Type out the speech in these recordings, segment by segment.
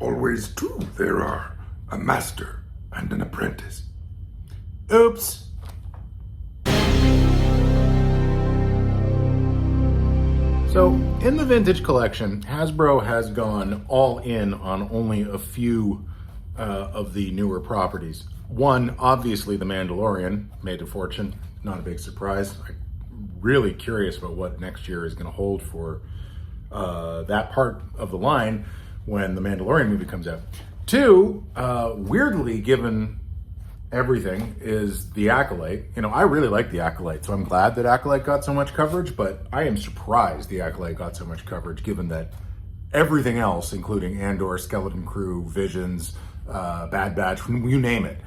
Always two there are, a master and an apprentice. Oops. So, in the vintage collection, Hasbro has gone all in on only a few of the newer properties. One, obviously, The Mandalorian made a fortune. Not a big surprise. I'm really curious about what next year is going to hold for that part of the line when the Mandalorian movie comes out. Two, weirdly, given everything, is The Acolyte. You know, I really like The Acolyte, so I'm glad that Acolyte got so much coverage, but I am surprised The Acolyte got so much coverage, given that everything else, including Andor, Skeleton Crew, Visions, Bad Batch, you name it,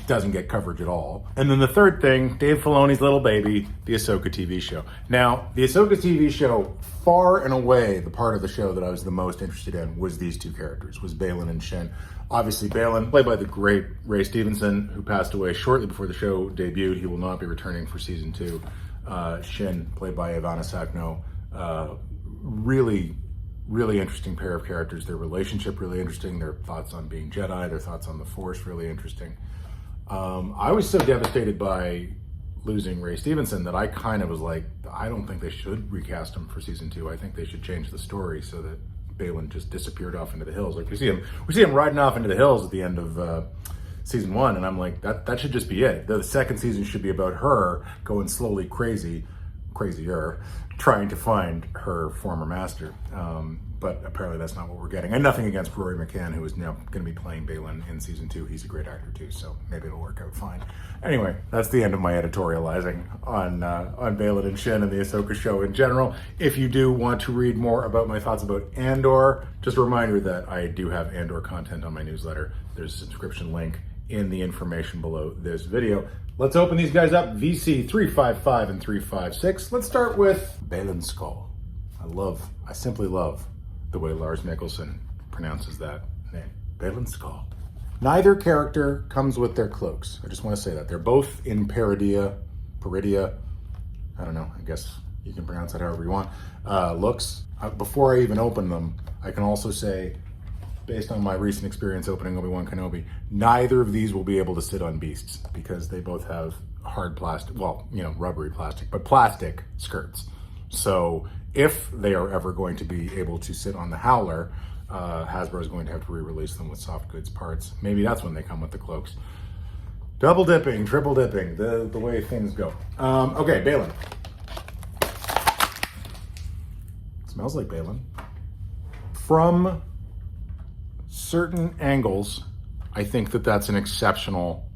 doesn't get coverage at all. And then the third thing, Dave Filoni's little baby, the AHSOKA TV show. Now, the AHSOKA TV show, far and away, the part of the show that I was the most interested in was these two characters, was Baylan and Shin. Obviously, Baylan, played by the great Ray Stevenson, who passed away shortly before the show debuted. He will not be returning for season 2. Shin, played by Ivana Sakno. Really interesting pair of characters. Their relationship really interesting. Their thoughts on being Jedi, their thoughts on the Force really interesting. I was so devastated by losing Ray Stevenson that I kind of was like, I don't think they should recast him for season 2. I think they should change the story so that Baylan just disappeared off into the hills. Like we see him riding off into the hills at the end of season 1, and I'm like, that should just be it. The second season should be about her going slowly crazier, trying to find her former master. But apparently that's not what we're getting. And nothing against Rory McCann, who is now going to be playing Baylan in season 2. He's a great actor too, so maybe it'll work out fine. Anyway, that's the end of my editorializing on Baylan and Shin and the AHSOKA show in general. If you do want to read more about my thoughts about Andor, just a reminder that I do have Andor content on my newsletter. There's a subscription link in the information below this video. Let's open these guys up, VC 355 and 356. Let's start with Baylan Skoll. I simply love the way Lars Mikkelsen pronounces that name, Baylan Skoll. Neither character comes with their cloaks. I just want to say that. They're both in Peridia, I don't know, I guess you can pronounce that however you want, looks. Before I even open them, I can also say, based on my recent experience opening Obi-Wan Kenobi, neither of these will be able to sit on beasts because they both have hard plastic, well, you know, rubbery plastic, but plastic skirts. So if they are ever going to be able to sit on the Howler, Hasbro is going to have to re-release them with soft goods parts. Maybe that's when they come with the cloaks. Double dipping, triple dipping, the way things go. Okay, Baylan. Smells like Baylan. From certain angles, I think that that's an exceptional,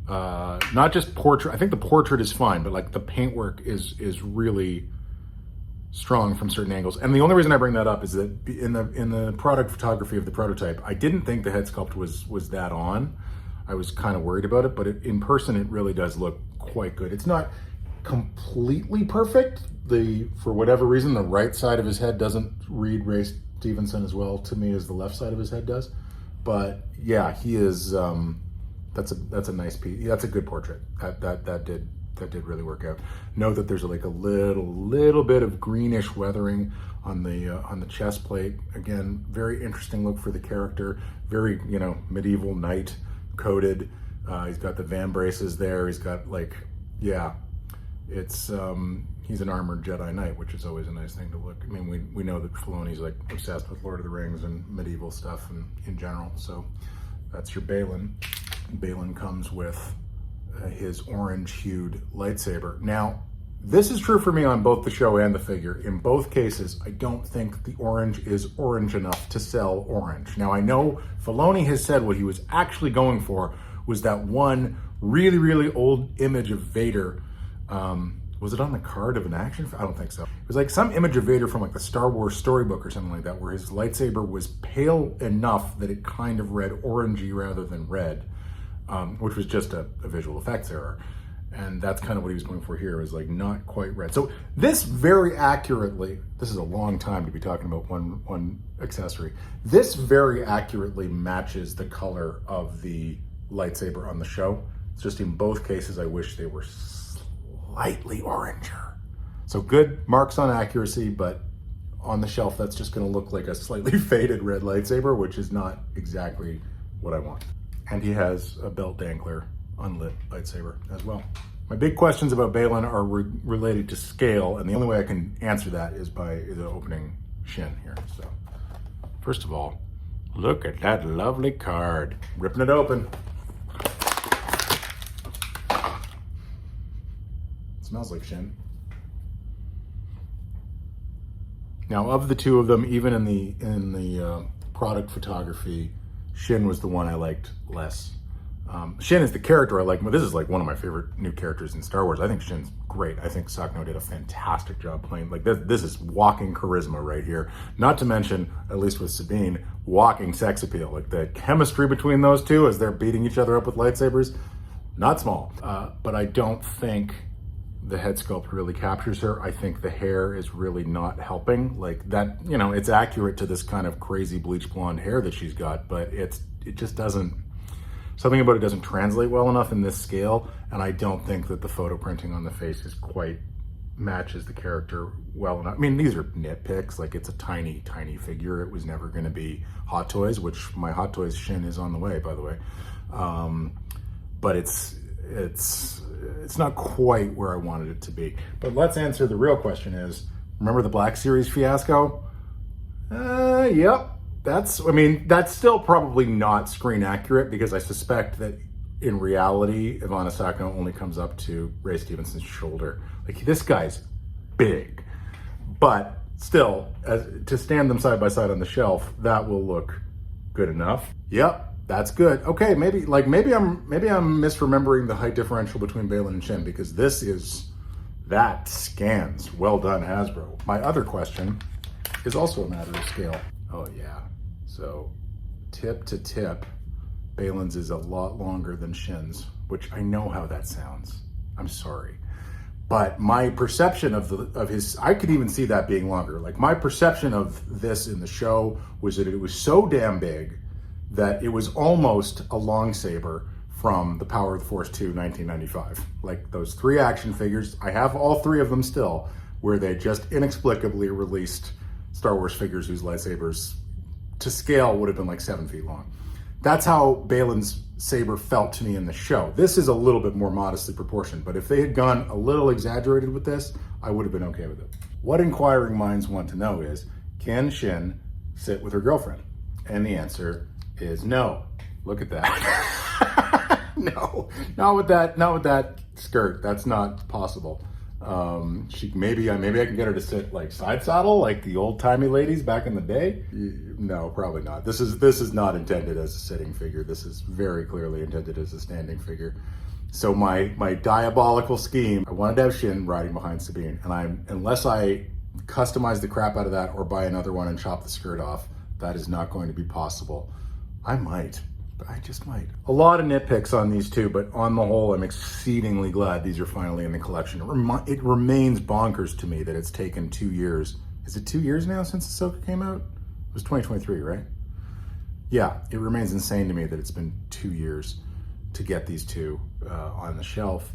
not just portrait. I think the portrait is fine, but like the paintwork is really strong from certain angles. And the only reason I bring that up is that in the product photography of the prototype, I didn't think the head sculpt was that on. I was kind of worried about it, but in person, it really does look quite good. It's not completely perfect. For whatever reason, the right side of his head doesn't read Ray Stevenson as well to me as the left side of his head does. But yeah, he is, that's a nice piece. That's a good portrait. That did really work out. Note that there's like a little bit of greenish weathering on the chest plate. Again, very interesting look for the character. Very, you know, medieval knight coated. He's got the vambraces there. He's got like, yeah, it's he's an armored Jedi Knight, which is always a nice thing to look. I mean, we know that Filoni's like obsessed with Lord of the Rings and medieval stuff and in general. So that's your Baylan. Baylan comes with his orange-hued lightsaber. Now, this is true for me on both the show and the figure. In both cases, I don't think the orange is orange enough to sell orange. Now, I know Filoni has said what he was actually going for was that one really old image of Vader. Was it on the card of an action? I don't think so. It was like some image of Vader from like the Star Wars storybook or something like that, where his lightsaber was pale enough that it kind of read orangey rather than red. Which was just a visual effects error. And that's kind of what he was going for here, is like not quite red. So this very accurately, this is a long time to be talking about one accessory. This very accurately matches the color of the lightsaber on the show. It's just in both cases, I wish they were slightly oranger. So good marks on accuracy, but on the shelf, that's just going to look like a slightly faded red lightsaber, which is not exactly what I want. And he has a belt dangler unlit lightsaber as well. My big questions about Baylan are related to scale, and the only way I can answer that is by the opening Shin here. So, first of all, look at that lovely card. Ripping it open. It smells like Shin. Now, of the two of them, even in the product photography, Shin was the one I liked less. Shin is the character I like. This is like one of my favorite new characters in Star Wars. I think Shin's great. I think Sakno did a fantastic job playing. Like this is walking charisma right here. Not to mention, at least with Sabine, walking sex appeal. Like the chemistry between those two as they're beating each other up with lightsabers, not small. But I don't think the head sculpt really captures her. I think the hair is really not helping. Like that, you know, it's accurate to this kind of crazy bleach blonde hair that she's got, but it just doesn't, something about it doesn't translate well enough in this scale. And I don't think that the photo printing on the face is quite matches the character well enough. I mean, these are nitpicks. Like it's a tiny, tiny figure. It was never going to be Hot Toys, which my Hot Toys Shin is on the way, by the way. But it's not quite where I wanted it to be. But let's answer the real question is, remember the Black Series fiasco? Yep. That's still probably not screen accurate because I suspect that in reality, Ivana Sakno only comes up to Ray Stevenson's shoulder. Like this guy's big, but still, to stand them side by side on the shelf, that will look good enough. Yep. That's good. Okay, maybe I'm misremembering the height differential between Baylan and Shin because that scans. Well done, Hasbro. My other question is also a matter of scale. Oh yeah. So tip to tip, Baylan's is a lot longer than Shin's, which I know how that sounds. I'm sorry. But my perception of his, I could even see that being longer. Like my perception of this in the show was that it was so damn big that it was almost a long saber from The Power of the Force 2, 1995. Like those 3 action figures, I have all 3 of them still, where they just inexplicably released Star Wars figures whose lightsabers to scale would have been like 7 feet long. That's how Baylan's saber felt to me in the show. This is a little bit more modestly proportioned, but if they had gone a little exaggerated with this, I would have been okay with it. What inquiring minds want to know is, can Shin sit with her girlfriend? And the answer is no. Look at that. No, not with that skirt. That's not possible. Maybe I can get her to sit like side saddle, like the old timey ladies back in the day. No, probably not. This is not intended as a sitting figure. This is very clearly intended as a standing figure. So my diabolical scheme, I wanted to have Shin riding behind Sabine, and unless I customize the crap out of that or buy another one and chop the skirt off, that is not going to be possible. I might, but I just might. A lot of nitpicks on these two, but on the whole, I'm exceedingly glad these are finally in the collection. It remains bonkers to me that it's taken 2 years. Is it 2 years now since AHSOKA came out? It was 2023, right? Yeah, it remains insane to me that it's been 2 years to get these two on the shelf.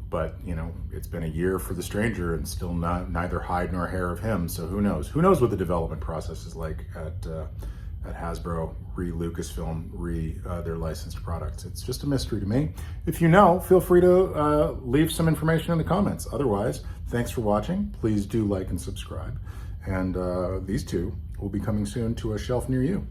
But, you know, it's been a year for the stranger and still neither hide nor hair of him. So who knows? Who knows what the development process is like at Hasbro, Lucasfilm, their licensed products. It's just a mystery to me. If you know, feel free to leave some information in the comments. Otherwise, thanks for watching. Please do like and subscribe. And these two will be coming soon to a shelf near you.